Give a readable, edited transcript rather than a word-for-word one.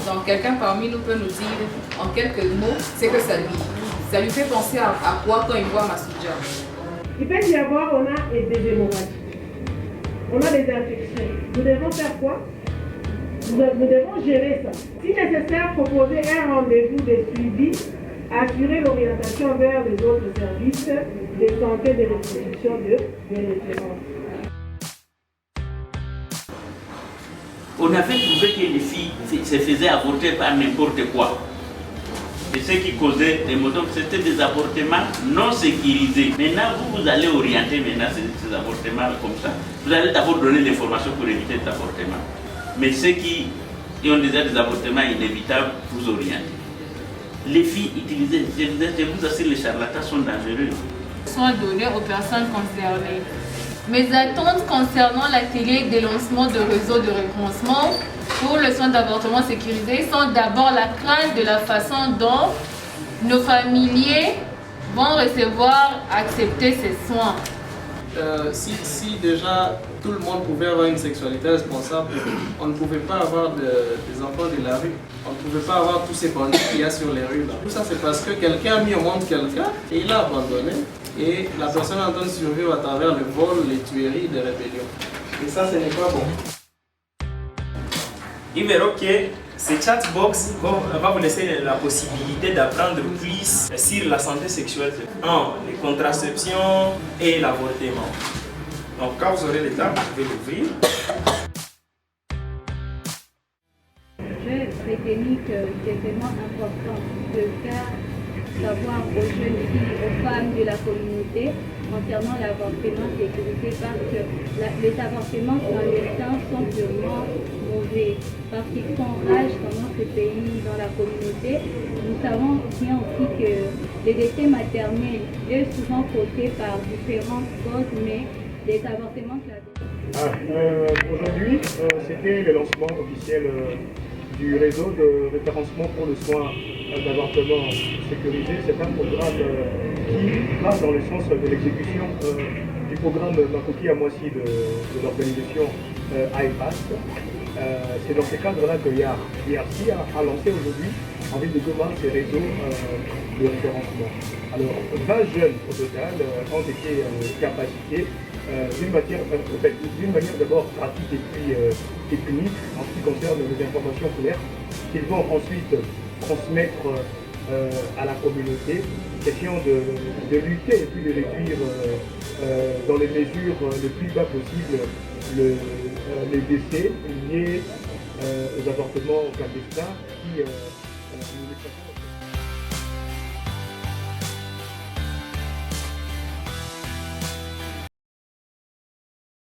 Donc quelqu'un parmi nous peut nous dire en quelques mots ce que ça lui fait penser à quoi quand il voit Massoudja. Il peut y avoir, on a des hémorragies, on a des infections. Nous devons faire quoi? Nous devons gérer ça. Si nécessaire, proposer un rendez-vous de suivi, assurer l'orientation vers les autres services de santé de reproduction de référence. On avait trouvé que les filles se faisaient avorter par n'importe quoi. Et ce qui causait des maux, donc c'était des avortements non sécurisés. Maintenant, vous allez orienter maintenant ces avortements comme ça. Vous allez d'abord donner l'information pour éviter cet avortement. Mais ceux qui ont déjà des avortements inévitables, vous orientez. Les filles utilisées, je vous assure, les charlatans sont dangereux. Soins donnés aux personnes concernées. Mes attentes concernant l'atelier de lancement de réseau de référencement pour le soin d'avortement sécurisé sont d'abord la crainte de la façon dont nos familiers vont recevoir, accepter ces soins. Si déjà tout le monde pouvait avoir une sexualité responsable, on ne pouvait pas avoir des enfants de la rue. On ne pouvait pas avoir tous ces bandits qu'il y a sur les rues. Là. Tout ça, c'est parce que quelqu'un a mis au monde quelqu'un et il l'a abandonné. Et la personne est en train de survivre à travers le vol, les tueries, les rébellions. Et ça, ce n'est pas bon. Ils verront que ce chatbox va vous laisser la possibilité d'apprendre plus sur la santé sexuelle, les contraceptions et l'avortement. Donc quand vous aurez le temps, vous pouvez l'ouvrir. Je préconise que c'est vraiment important de faire savoir aux jeunes filles, aux femmes de la communauté concernant l'avortement sécurisé parce que les avortements clandestins sont purement mauvais parce qu'ils font rage dans notre pays, dans la communauté. Nous savons bien aussi que les décès maternels est souvent causés par différentes causes, mais les avortements clandestins. Aujourd'hui, c'était le lancement officiel du réseau de référencement pour le soin d'avortement sécurisé. C'est un programme qui va dans le sens de l'exécution du programme Makoki à Moissy de l'organisation AEPAS. C'est dans ce cadre-là que IRC a lancé aujourd'hui en ville de Goma ces réseaux de référencement. Alors 20 jeunes au total ont été capacités d'une manière d'abord pratique et puis technique en ce qui concerne les informations claires qu'ils vont ensuite transmettre à la communauté, question de lutter et puis de réduire dans les mesures le plus bas possible les décès liés aux avortements clandestins qui